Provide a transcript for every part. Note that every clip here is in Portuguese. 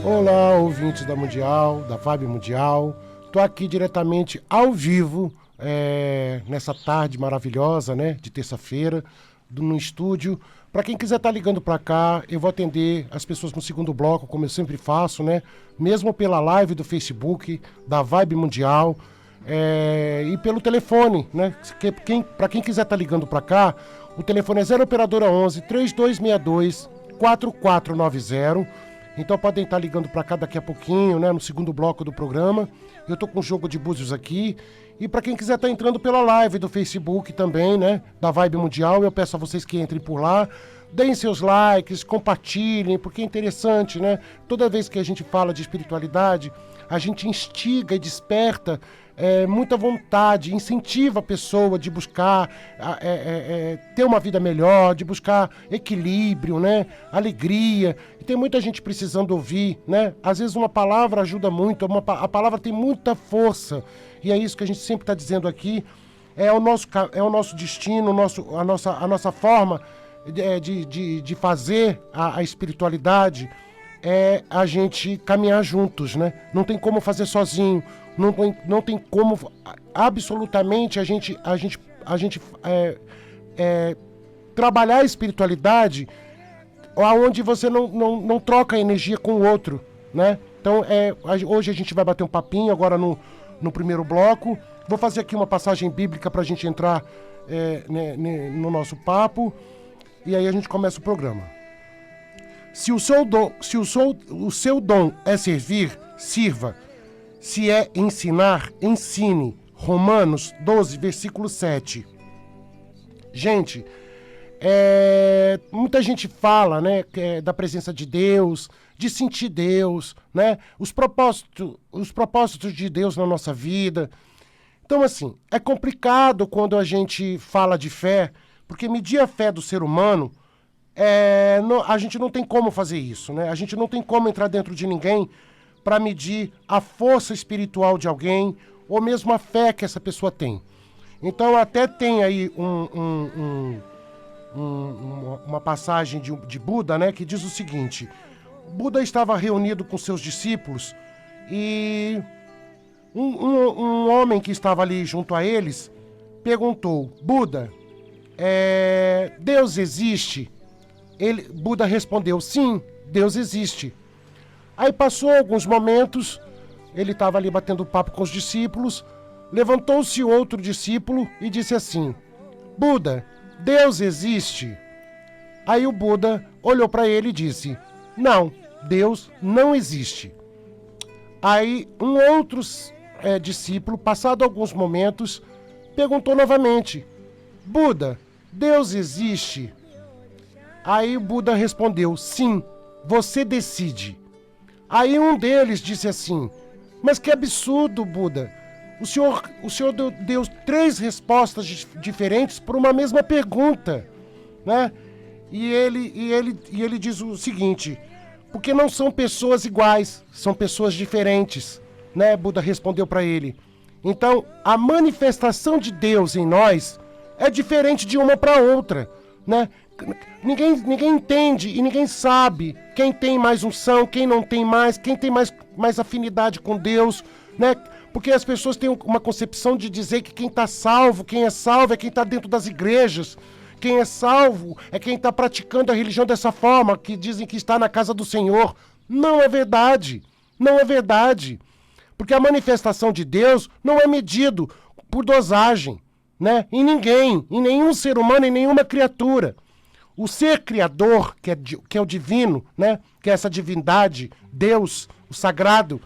Olá, ouvintes da Mundial, da Vibe Mundial. Tô aqui diretamente ao vivo, nessa tarde maravilhosa, né, de terça-feira, no estúdio. Para quem quiser estar ligando para cá, eu vou atender as pessoas no segundo bloco, como eu sempre faço, né? Mesmo pela live do Facebook, da Vibe Mundial, e pelo telefone, né? Para quem quiser estar ligando para cá, o telefone é 0 Operadora 11 3262 4490. Então podem estar ligando para cá daqui a pouquinho, né, no segundo bloco do programa. Eu tô com um jogo de búzios aqui. E para quem quiser estar entrando pela live do Facebook também, né, da Vibe Mundial, eu peço a vocês que entrem por lá. Deem seus likes, compartilhem, porque é interessante, né? Toda vez que a gente fala de espiritualidade, a gente instiga e desperta muita vontade, incentiva a pessoa de buscar ter uma vida melhor, de buscar equilíbrio, né? Alegria. E tem muita gente precisando ouvir, né? Às vezes uma palavra ajuda muito, a palavra tem muita força. E é isso que a gente sempre está dizendo aqui. É o nosso destino, a nossa forma de fazer a espiritualidade, é a gente caminhar juntos, né? Não tem como fazer sozinho, não tem como absolutamente a gente trabalhar a espiritualidade onde você não troca energia com o outro, né? Então, hoje a gente vai bater um papinho agora no primeiro bloco. Vou fazer aqui uma passagem bíblica para a gente entrar no nosso papo. E aí a gente começa o programa. Se o seu dom é servir, sirva. Se é ensinar, ensine. Romanos 12, versículo 7. Gente, muita gente fala, né, da presença de Deus, de sentir Deus, né, os propósitos de Deus na nossa vida. Então, assim, é complicado quando a gente fala de fé, porque medir a fé do ser humano, a gente não tem como fazer isso, né? A gente não tem como entrar dentro de ninguém para medir a força espiritual de alguém ou mesmo a fé que essa pessoa tem. Então até tem aí uma passagem de Buda, né, que diz o seguinte: Buda estava reunido com seus discípulos e um homem que estava ali junto a eles perguntou: Buda, Deus existe? Buda respondeu: sim, Deus existe. Aí passou alguns momentos, ele estava ali batendo papo com os discípulos, levantou-se outro discípulo e disse assim: Buda, Deus existe? Aí o Buda olhou para ele e disse: não, Deus não existe. Aí um outro discípulo, passado alguns momentos, perguntou novamente: Buda, Deus existe? Aí o Buda respondeu: sim, você decide. Aí um deles disse assim: mas que absurdo, Buda. O senhor deu 3 respostas diferentes por uma mesma pergunta, né? E ele diz o seguinte: porque não são pessoas iguais, são pessoas diferentes, né? Buda respondeu para ele. Então, a manifestação de Deus em nós é diferente de uma para outra, né? Ninguém entende e ninguém sabe quem tem mais unção, quem não tem mais, quem tem mais afinidade com Deus, né? Porque as pessoas têm uma concepção de dizer que quem está salvo, quem é salvo é quem está dentro das igrejas. Quem é salvo é quem está praticando a religião dessa forma, que dizem que está na casa do Senhor. Não é verdade. Não é verdade. Porque a manifestação de Deus não é medido por dosagem, né? Em ninguém, em nenhum ser humano, em nenhuma criatura. O ser criador, que é o divino, né? Que é essa divindade, Deus, o sagrado,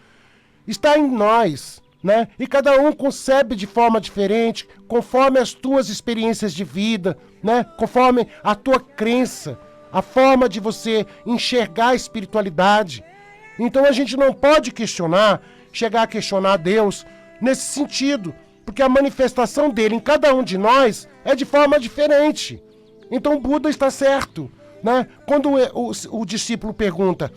está em nós, né? E cada um concebe de forma diferente, conforme as tuas experiências de vida, né? Conforme a tua crença, a forma de você enxergar a espiritualidade. Então a gente não pode chegar a questionar Deus nesse sentido, porque a manifestação dele em cada um de nós é de forma diferente. Então Buda está certo, né? Quando o discípulo pergunta,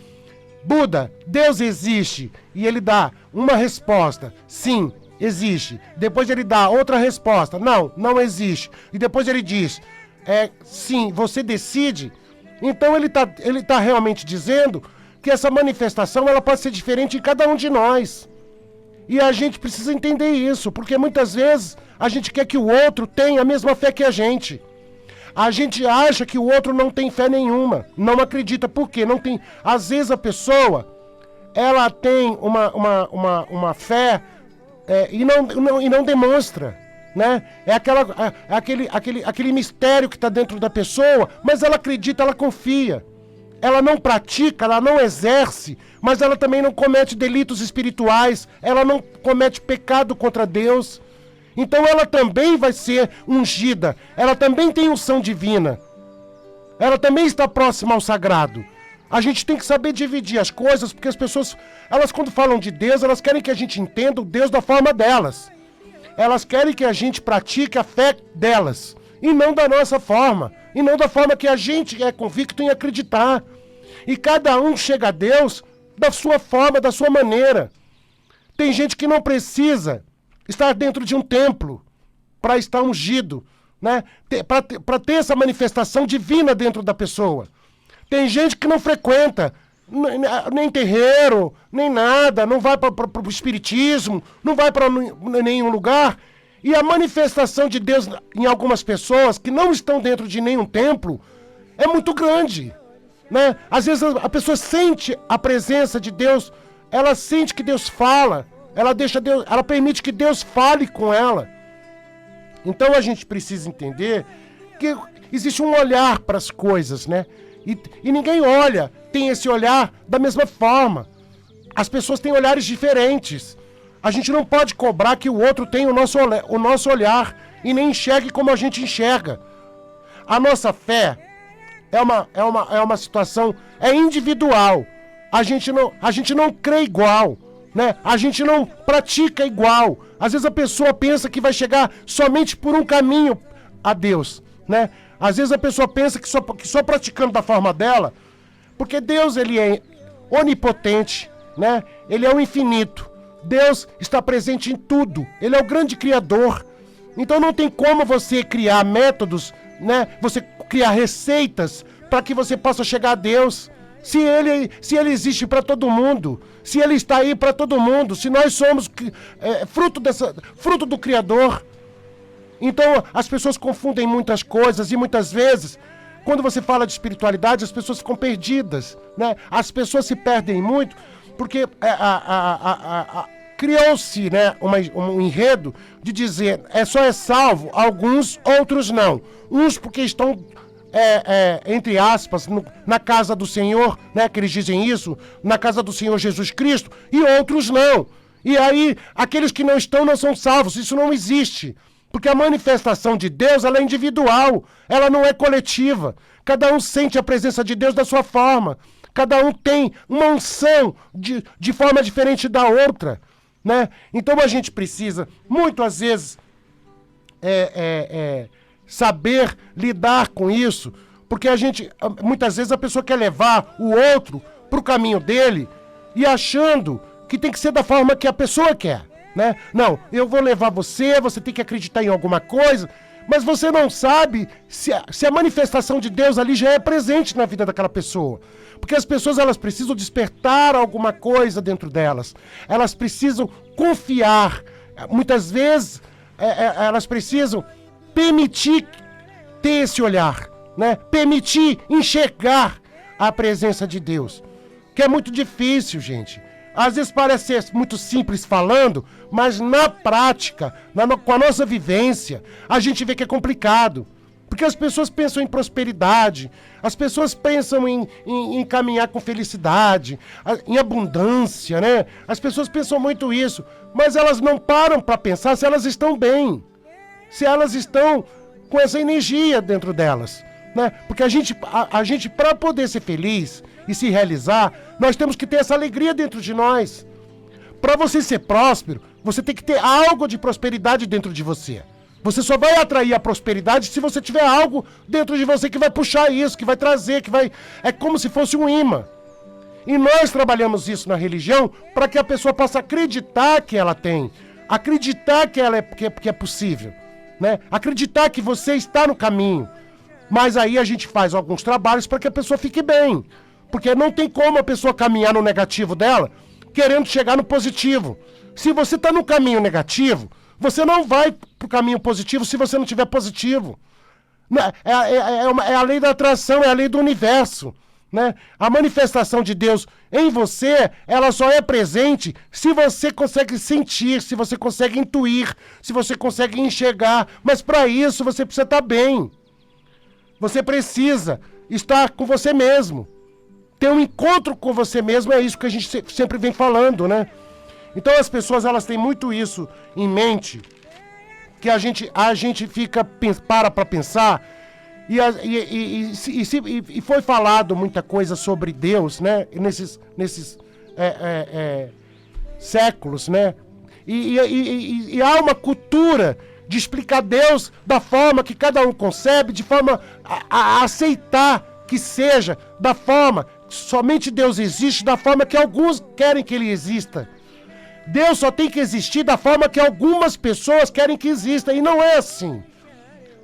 Buda, Deus existe? E ele dá uma resposta, sim, existe. Depois ele dá outra resposta, não, não existe. E depois ele diz, sim, você decide. Então ele tá realmente dizendo que essa manifestação ela pode ser diferente em cada um de nós. E a gente precisa entender isso, porque muitas vezes a gente quer que o outro tenha a mesma fé que a gente. A gente acha que o outro não tem fé nenhuma, não acredita. Por quê? Não tem. Às vezes a pessoa, ela tem uma fé e não demonstra, né? Aquele mistério que está dentro da pessoa, mas ela acredita, ela confia. Ela não pratica, ela não exerce, mas ela também não comete delitos espirituais, ela não comete pecado contra Deus. Então ela também vai ser ungida, ela também tem unção divina, ela também está próxima ao sagrado. A gente tem que saber dividir as coisas, porque as pessoas, elas quando falam de Deus, elas querem que a gente entenda o Deus da forma delas. Elas querem que a gente pratique a fé delas, e não da nossa forma, e não da forma que a gente é convicto em acreditar. E cada um chega a Deus da sua forma, da sua maneira. Tem gente que não precisa estar dentro de um templo para estar ungido, né? Para ter essa manifestação divina dentro da pessoa. Tem gente que não frequenta nem terreiro, nem nada, não vai para o espiritismo, não vai para nenhum lugar. E a manifestação de Deus em algumas pessoas que não estão dentro de nenhum templo é muito grande, né? Às vezes a pessoa sente a presença de Deus, ela sente que Deus fala, ela permite que Deus fale com ela. Então a gente precisa entender que existe um olhar para as coisas, né? E ninguém tem esse olhar da mesma forma. As pessoas têm olhares diferentes. A gente não pode cobrar que o outro tenha o nosso olhar e nem enxergue como a gente enxerga. A nossa fé é uma situação, é individual. A gente não crê igual, né? A gente não pratica igual. Às vezes a pessoa pensa que vai chegar somente por um caminho a Deus, né? Às vezes a pessoa pensa que só praticando da forma dela, porque Deus ele é onipotente, né? Ele é o infinito. Deus está presente em tudo. Ele é o grande criador. Então não tem como você criar métodos, né? Você criar receitas para que você possa chegar a Deus. Se ele existe para todo mundo, se ele está aí para todo mundo, se nós somos fruto do Criador. Então as pessoas confundem muitas coisas e muitas vezes, quando você fala de espiritualidade, as pessoas ficam perdidas, né? As pessoas se perdem muito porque criou-se, né, um enredo de dizer só é salvo alguns, outros não. Uns porque estão, entre aspas, na casa do Senhor, né, que eles dizem isso, na casa do Senhor Jesus Cristo, e outros não. E aí, aqueles que não estão não são salvos. Isso não existe. Porque a manifestação de Deus, ela é individual, ela não é coletiva. Cada um sente a presença de Deus da sua forma. Cada um tem uma unção de forma diferente da outra, né? Então a gente precisa, muitas vezes, saber lidar com isso, porque muitas vezes a pessoa quer levar o outro para o caminho dele e achando que tem que ser da forma que a pessoa quer, né? Não, eu vou levar você tem que acreditar em alguma coisa, mas você não sabe se a manifestação de Deus ali já é presente na vida daquela pessoa. Porque as pessoas, elas precisam despertar alguma coisa dentro delas. Elas precisam confiar. Muitas vezes, elas precisam permitir ter esse olhar, né? Permitir enxergar a presença de Deus. Que é muito difícil, gente. Às vezes parece ser muito simples falando, mas na prática, com a nossa vivência, a gente vê que é complicado. Porque as pessoas pensam em prosperidade, as pessoas pensam em caminhar com felicidade, em abundância, né? As pessoas pensam muito isso, mas elas não param para pensar se elas estão bem, se elas estão com essa energia dentro delas, né? Porque a gente para poder ser feliz e se realizar, nós temos que ter essa alegria dentro de nós. Para você ser próspero, você tem que ter algo de prosperidade dentro de você. Você só vai atrair a prosperidade se você tiver algo dentro de você que vai puxar isso, que vai trazer, que vai... É como se fosse um imã. E nós trabalhamos isso na religião para que a pessoa possa acreditar que ela tem, acreditar que ela que é possível, né? Acreditar que você está no caminho. Mas aí a gente faz alguns trabalhos para que a pessoa fique bem. Porque não tem como a pessoa caminhar no negativo dela, querendo chegar no positivo. Se você está no caminho negativo, você não vai para o caminho positivo se você não tiver positivo. É a lei da atração, é a lei do universo, né? A manifestação de Deus em você, ela só é presente se você consegue sentir, se você consegue intuir, se você consegue enxergar. Mas para isso você precisa estar bem. Você precisa estar com você mesmo. Ter um encontro com você mesmo, é isso que a gente sempre vem falando, né? Então as pessoas, elas têm muito isso em mente, que a gente fica, para pensar, e foi falado muita coisa sobre Deus, né? Nesses séculos, né? E há uma cultura de explicar Deus da forma que cada um concebe, de forma a aceitar que seja da forma, somente Deus existe da forma que alguns querem que ele exista. Deus só tem que existir da forma que algumas pessoas querem que exista, e não é assim.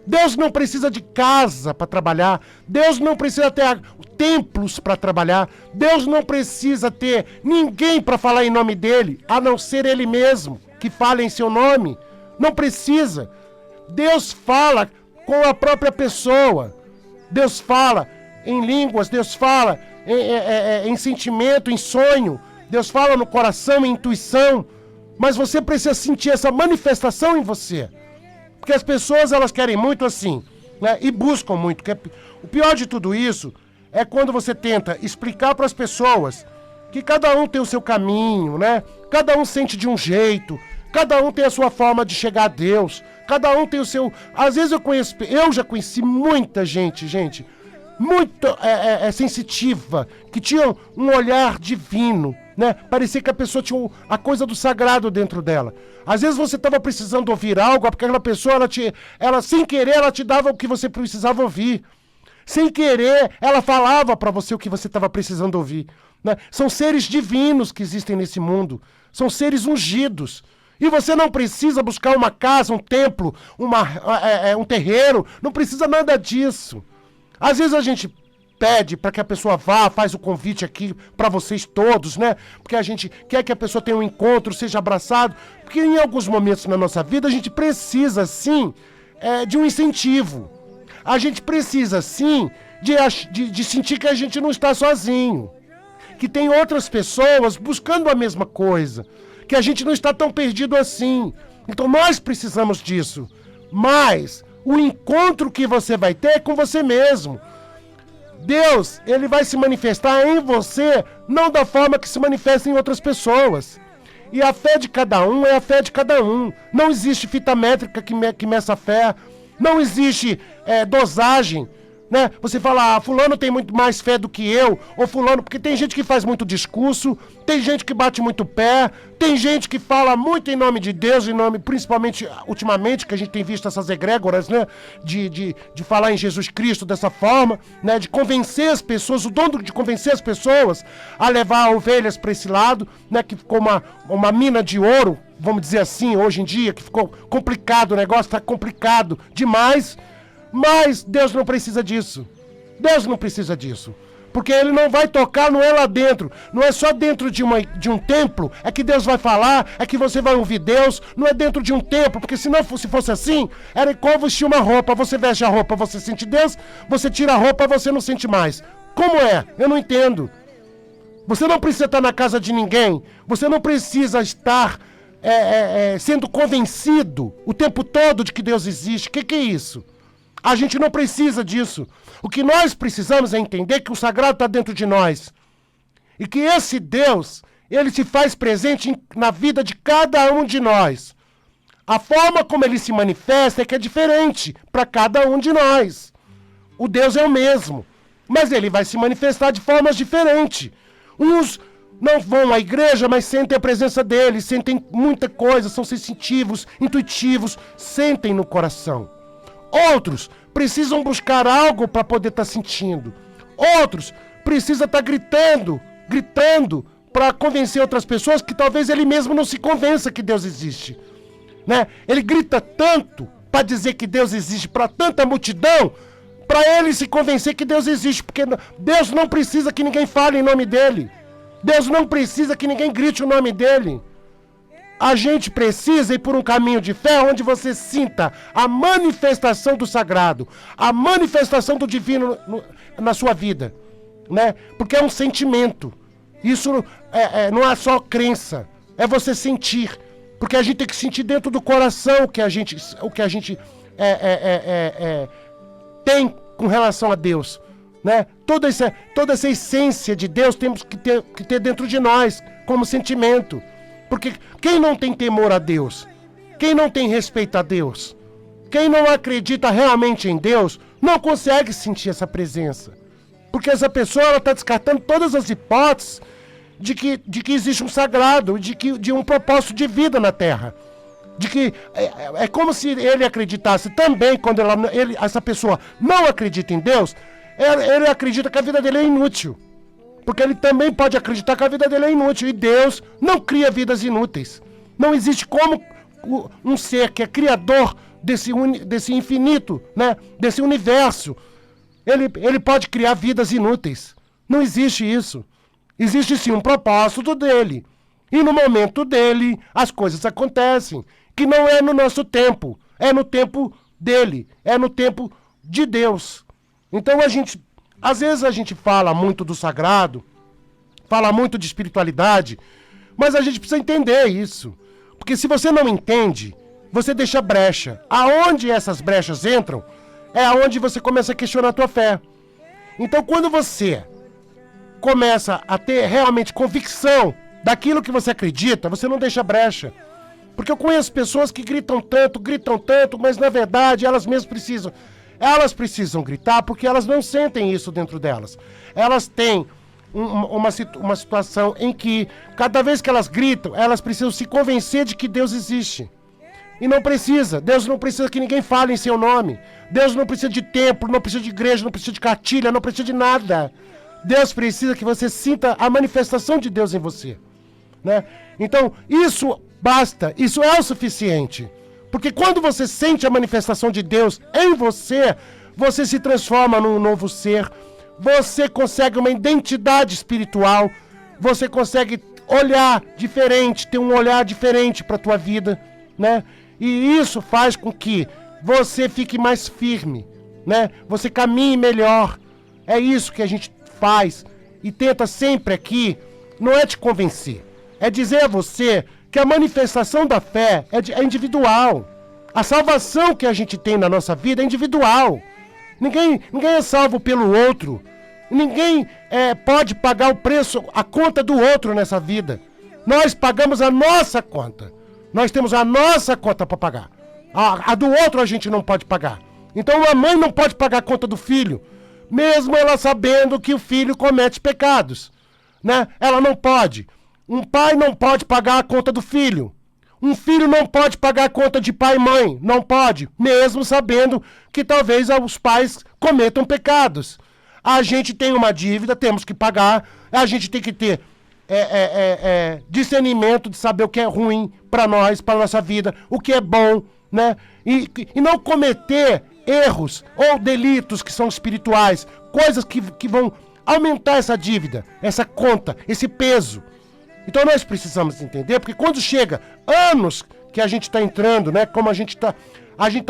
Deus não precisa de casa para trabalhar, Deus não precisa ter templos para trabalhar, Deus não precisa ter ninguém para falar em nome dele, a não ser ele mesmo, que fala em seu nome. Não precisa. Deus fala com a própria pessoa. Deus fala em línguas, Deus fala em sentimento, em sonho, Deus fala no coração, em intuição, mas você precisa sentir essa manifestação em você. Porque as pessoas, elas querem muito assim, né? E buscam muito. O pior de tudo isso é quando você tenta explicar para as pessoas que cada um tem o seu caminho, né? Cada um sente de um jeito, cada um tem a sua forma de chegar a Deus, cada um tem o seu... Às vezes eu já conheci muita gente muito sensitiva, que tinha um olhar divino, né? Parecia que a pessoa tinha a coisa do sagrado dentro dela. Às vezes você estava precisando ouvir algo, porque aquela pessoa, ela sem querer, ela te dava o que você precisava ouvir. Sem querer, ela falava para você o que você estava precisando ouvir, né? São seres divinos que existem nesse mundo. São seres ungidos. E você não precisa buscar uma casa, um templo, um terreiro. Não precisa nada disso. Às vezes a gente pede para que a pessoa vá, faz o convite aqui para vocês todos, né? Porque a gente quer que a pessoa tenha um encontro, seja abraçado. Porque em alguns momentos na nossa vida a gente precisa, sim, de um incentivo. A gente precisa, sim, de sentir que a gente não está sozinho. Que tem outras pessoas buscando a mesma coisa. Que a gente não está tão perdido assim. Então nós precisamos disso. Mas o encontro que você vai ter é com você mesmo. Deus, ele vai se manifestar em você, não da forma que se manifesta em outras pessoas. E a fé de cada um é a fé de cada um. Não existe fita métrica que meça a fé. Não existe dosagem, né? Você fala, fulano tem muito mais fé do que eu, ou fulano, porque tem gente que faz muito discurso, tem gente que bate muito pé, tem gente que fala muito em nome de Deus, principalmente ultimamente, que a gente tem visto essas egrégoras, né? De falar em Jesus Cristo dessa forma, né? De convencer as pessoas, o dom de convencer as pessoas a levar ovelhas para esse lado, né? Que ficou uma mina de ouro, vamos dizer assim, hoje em dia, que ficou complicado, o negócio está complicado demais. Mas Deus não precisa disso. Deus não precisa disso. Porque ele não vai tocar, não é lá dentro. Não é só dentro de um templo. É que Deus vai falar, é que você vai ouvir Deus. Não é dentro de um templo. Porque se fosse assim, era igual vestir uma roupa. Você veste a roupa, você sente Deus. Você tira a roupa, você não sente mais. Como é? Eu não entendo. Você não precisa estar na casa de ninguém. Você não precisa estar sendo convencido o tempo todo de que Deus existe. O que é isso? A gente não precisa disso. O que nós precisamos é entender que o sagrado está dentro de nós. E que esse Deus, ele se faz presente na vida de cada um de nós. A forma como ele se manifesta é que é diferente para cada um de nós. O Deus é o mesmo, mas ele vai se manifestar de formas diferentes. Uns não vão à igreja, mas sentem a presença dele, sentem muita coisa, são sensitivos, intuitivos, sentem no coração. Outros precisam buscar algo para poder estar sentindo. Outros precisam estar gritando para convencer outras pessoas que talvez ele mesmo não se convença que Deus existe. Né? Ele grita tanto para dizer que Deus existe para tanta multidão, para ele se convencer que Deus existe, porque Deus não precisa que ninguém fale em nome dele. Deus não precisa que ninguém grite o nome dele. A gente precisa ir por um caminho de fé onde você sinta a manifestação do sagrado, a manifestação do divino na sua vida, né? Porque é um sentimento. Isso não é só crença, é você sentir. Porque a gente tem que sentir dentro do coração o que a gente tem com relação a Deus, né? Toda essa essência de Deus temos que ter dentro de nós como sentimento. Porque quem não tem temor a Deus, quem não tem respeito a Deus, quem não acredita realmente em Deus, não consegue sentir essa presença. Porque essa pessoa está descartando todas as hipóteses de que existe um sagrado, de um propósito de vida na Terra. De que é como se ele acreditasse também, quando essa pessoa não acredita em Deus, ele acredita que a vida dele é inútil. Porque ele também pode acreditar que a vida dele é inútil. E Deus não cria vidas inúteis. Não existe como um ser que é criador desse infinito, né? Desse universo. Ele pode criar vidas inúteis. Não existe isso. Existe sim um propósito dele. E no momento dele, as coisas acontecem. Que não é no nosso tempo. É no tempo dele. É no tempo de Deus. Então às vezes a gente fala muito do sagrado, fala muito de espiritualidade, mas a gente precisa entender isso. Porque se você não entende, você deixa brecha. Aonde essas brechas entram, é aonde você começa a questionar a tua fé. Então quando você começa a ter realmente convicção daquilo que você acredita, você não deixa brecha. Porque eu conheço pessoas que gritam tanto, mas na verdade elas mesmas precisam gritar porque elas não sentem isso dentro delas. Elas têm uma situação em que, cada vez que elas gritam, elas precisam se convencer de que Deus existe. E não precisa. Deus não precisa que ninguém fale em seu nome. Deus não precisa de templo, não precisa de igreja, não precisa de cartilha, não precisa de nada. Deus precisa que você sinta a manifestação de Deus em você. Né? Então, isso basta, isso é o suficiente. Porque quando você sente a manifestação de Deus em você, você se transforma num novo ser, você consegue uma identidade espiritual, você consegue olhar diferente, ter um olhar diferente para a tua vida, né? E isso faz com que você fique mais firme, né? Você caminhe melhor. É isso que a gente faz e tenta sempre aqui, não é te convencer, é dizer a você que a manifestação da fé é individual. A salvação que a gente tem na nossa vida é individual. Ninguém é salvo pelo outro. Ninguém pode pagar o preço, a conta do outro nessa vida. Nós pagamos a nossa conta. Nós temos a nossa conta para pagar. A do outro a gente não pode pagar. Então uma mãe não pode pagar a conta do filho, mesmo ela sabendo que o filho comete pecados, né? Ela não pode. Um pai não pode pagar a conta do filho. Um filho não pode pagar a conta de pai e mãe. Não pode, mesmo sabendo que talvez os pais cometam pecados. A gente tem uma dívida, temos que pagar. A gente tem que ter discernimento de saber o que é ruim para nós, para nossa vida, o que é bom, né? E não cometer erros ou delitos que são espirituais, coisas que vão aumentar essa dívida, essa conta, esse peso. Então nós precisamos entender, porque quando chega anos que a gente está entrando, né? Como a gente tá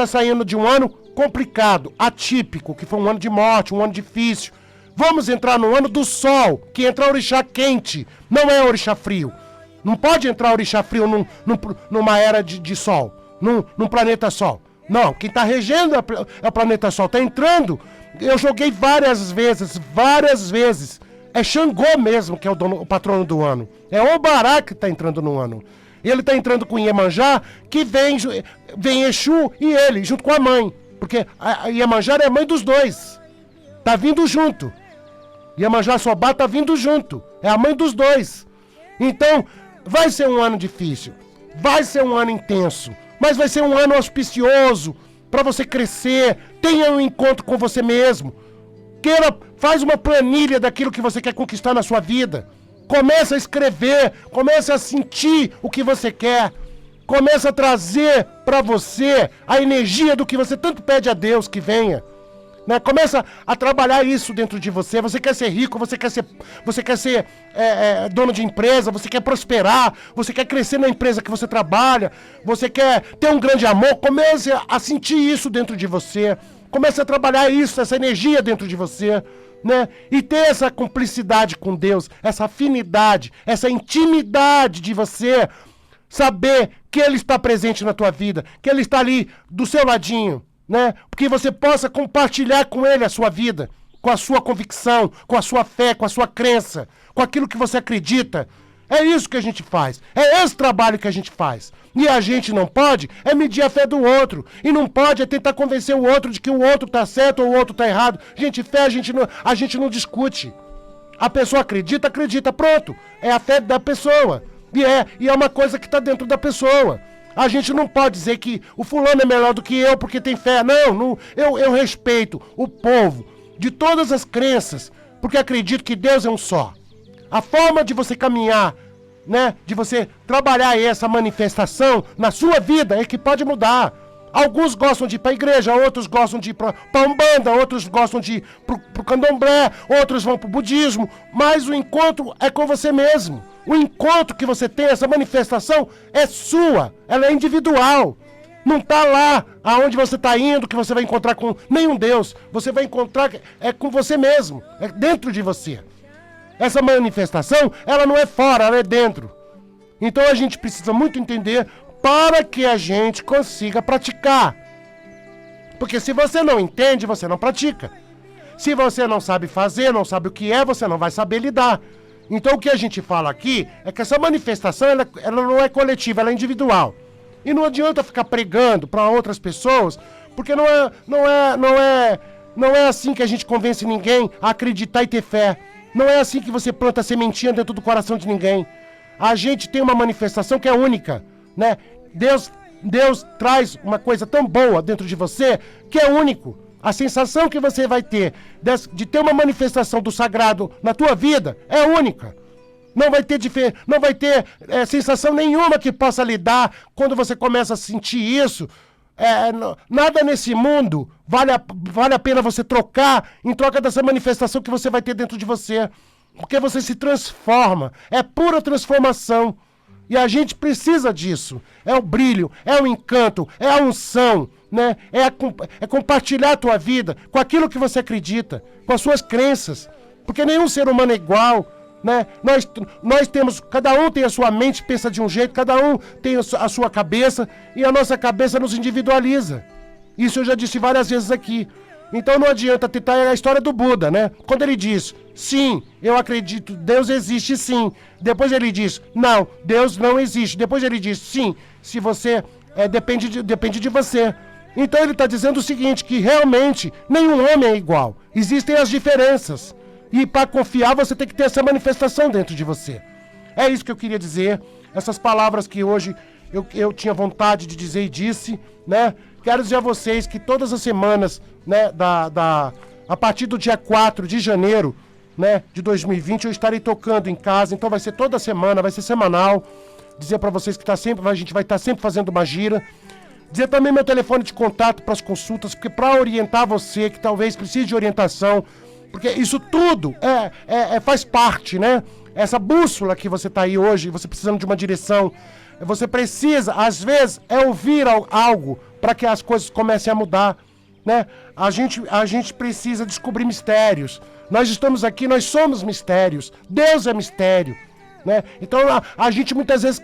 saindo de um ano complicado, atípico, que foi um ano de morte, um ano difícil. Vamos entrar no ano do sol, que entra orixá quente, não é orixá frio. Não pode entrar orixá frio numa era de sol, num planeta sol. Não, quem está regendo é o planeta sol, está entrando. Eu joguei várias vezes. É Xangô mesmo que é o patrono do ano. É Obará que está entrando no ano. Ele está entrando com Iemanjá, que vem Exu e ele, junto com a mãe. Porque a Iemanjá é a mãe dos dois. Tá vindo junto. Iemanjá Sobá tá vindo junto. É a mãe dos dois. Então, vai ser um ano difícil, vai ser um ano intenso, mas vai ser um ano auspicioso para você crescer. Tenha um encontro com você mesmo. Faz uma planilha daquilo que você quer conquistar na sua vida. Começa a escrever, começa a sentir o que você quer. Começa a trazer para você a energia do que você tanto pede a Deus que venha. Né? Começa a trabalhar isso dentro de você. Você quer ser rico, você quer ser dono de empresa, você quer prosperar, você quer crescer na empresa que você trabalha, você quer ter um grande amor. Comece a sentir isso dentro de você. Comece a trabalhar isso, essa energia dentro de você. Né? E ter essa cumplicidade com Deus, essa afinidade, essa intimidade de você saber que Ele está presente na tua vida, que Ele está ali do seu ladinho, né? Porque você possa compartilhar com Ele a sua vida, com a sua convicção, com a sua fé, com a sua crença, com aquilo que você acredita. É isso que a gente faz, é esse trabalho que a gente faz. E a gente não pode medir a fé do outro, e não pode tentar convencer o outro de que o outro está certo ou o outro está errado. Gente, fé a gente não discute. A pessoa acredita, pronto, é a fé da pessoa. E é uma coisa que está dentro da pessoa. A gente não pode dizer que o fulano é melhor do que eu porque tem fé. Não, eu respeito o povo de todas as crenças, porque acredito que Deus é um só. A forma de você caminhar, né, de você trabalhar essa manifestação na sua vida é que pode mudar. Alguns gostam de ir para a igreja, outros gostam de ir para a Umbanda, outros gostam de ir para o Candomblé, outros vão para o budismo, mas o encontro é com você mesmo. O encontro que você tem, essa manifestação, é sua, ela é individual. Não está lá aonde você está indo que você vai encontrar com nenhum Deus. Você vai encontrar com você mesmo, é dentro de você. Essa manifestação, ela não é fora, ela é dentro. Então a gente precisa muito entender para que a gente consiga praticar. Porque se você não entende, você não pratica. Se você não sabe fazer, não sabe o que é, você não vai saber lidar. Então o que a gente fala aqui é que essa manifestação ela não é coletiva, ela é individual. E não adianta ficar pregando para outras pessoas, porque não é assim que a gente convence ninguém a acreditar e ter fé. Não é assim que você planta sementinha dentro do coração de ninguém. A gente tem uma manifestação que é única, né? Deus traz uma coisa tão boa dentro de você que é único. A sensação que você vai ter de ter uma manifestação do sagrado na tua vida é única. Não vai ter sensação nenhuma que possa lhe dar quando você começa a sentir isso. Nada nesse mundo vale a pena você trocar em troca dessa manifestação que você vai ter dentro de você. Porque você se transforma. É pura transformação. E a gente precisa disso. É o brilho, é o encanto, é a unção, né? É compartilhar a tua vida com aquilo que você acredita, com as suas crenças. Porque nenhum ser humano é igual, né? Nós temos, cada um tem a sua mente, pensa de um jeito, cada um tem a sua cabeça, e a nossa cabeça nos individualiza. Isso eu já disse várias vezes aqui. Então não adianta tentar a história do Buda, né? Quando ele diz, sim, eu acredito, Deus existe sim. Depois ele diz, não, Deus não existe. Depois ele diz, sim, se você depende de você. Então ele está dizendo o seguinte, que realmente nenhum homem é igual. Existem as diferenças. E para confiar você tem que ter essa manifestação dentro de você. É isso que eu queria dizer. Essas palavras que hoje eu tinha vontade de dizer e disse, né? Quero dizer a vocês que todas as semanas, né, a partir do dia 4 de janeiro, né, de 2020, eu estarei tocando em casa, então vai ser toda semana, vai ser semanal. Dizer para vocês que a gente vai estar sempre fazendo uma gira. Dizer também meu telefone de contato para as consultas, porque para orientar você que talvez precise de orientação, porque isso tudo faz parte, né? Essa bússola que você está aí hoje, você precisando de uma direção, você precisa, às vezes, ouvir algo para que as coisas comecem a mudar, né? A gente precisa descobrir mistérios. Nós estamos aqui, nós somos mistérios. Deus é mistério, né? Então a gente muitas vezes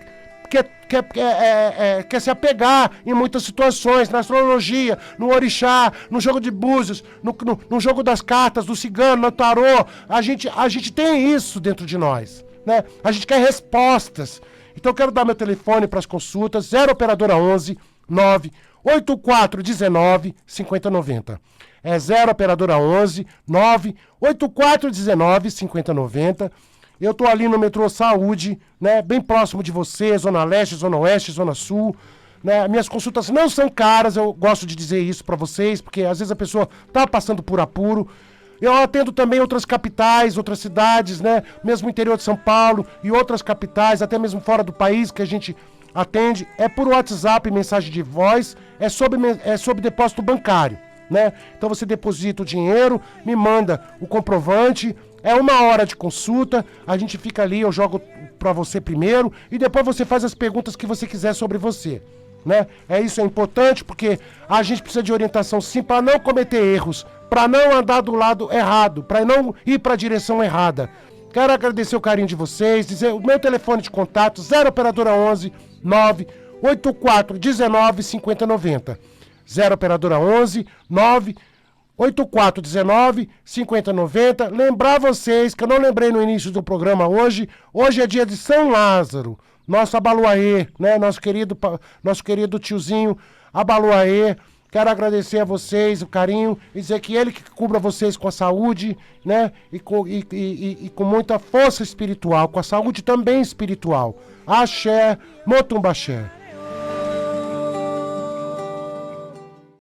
quer se apegar em muitas situações, na astrologia, no orixá, no jogo de búzios, no jogo das cartas, do cigano, no tarô. A gente tem isso dentro de nós, né? A gente quer respostas. Então eu quero dar meu telefone para as consultas, 0 operadora 11 98419 5090. É 0 operadora 11 98419 5090. Eu tô ali no metrô Saúde, né? Bem próximo de você, Zona Leste, Zona Oeste, Zona Sul. Né? Minhas consultas não são caras, eu gosto de dizer isso pra vocês, porque às vezes a pessoa tá passando por apuro. Eu atendo também outras capitais, outras cidades, né? Mesmo o interior de São Paulo e outras capitais, até mesmo fora do país que a gente atende. É por WhatsApp, mensagem de voz, é sob depósito bancário, né? Então você deposita o dinheiro, me manda o comprovante, é 1 hora de consulta, a gente fica ali, eu jogo pra você primeiro e depois você faz as perguntas que você quiser sobre você. Né? Isso é importante porque a gente precisa de orientação sim para não cometer erros, para não andar do lado errado, para não ir para a direção errada. Quero agradecer o carinho de vocês, dizer o meu telefone de contato 0 operadora 11 984 19 50 90. 0 operadora 11 984 19 50 90. Lembrar vocês que eu não lembrei no início do programa hoje é dia de São Lázaro. Nosso Abaluaê, né? Nosso querido tiozinho Abaluaê. Quero agradecer a vocês o carinho e dizer que ele que cubra vocês com a saúde, né? E com muita força espiritual, com a saúde também espiritual. Axé, Motumbaxé.